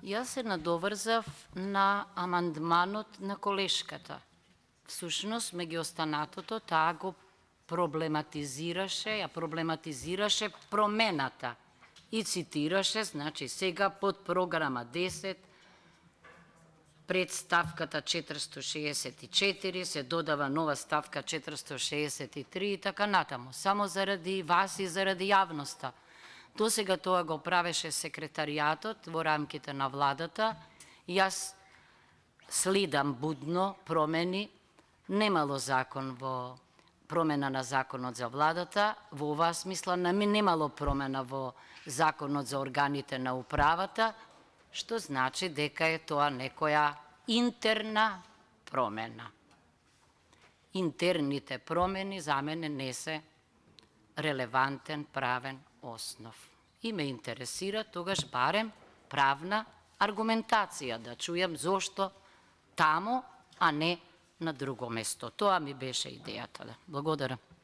Јас се надоврзав на амандманот на колешката. Всушност, меѓу останатото, таа го проблематизираше промената и цитираше, значи сега под програма 10, пред ставката 464 се додава нова ставка 463 и така натаму. Само заради вас и заради јавноста. Досега тоа го правеше секретаријатот во рамките на владата. Јас следам будно промени. Немало закон во промена на законот за владата. Во оваа смисла немало промена во законот за органите на управата, што значи дека е тоа некоја интерна промена. Интерните промени за мене не се релевантен правен основ. И ме интересира тогаш барем правна аргументација, да чујам зошто тамо, а не на друго место. Тоа ми беше идејата. Благодарам.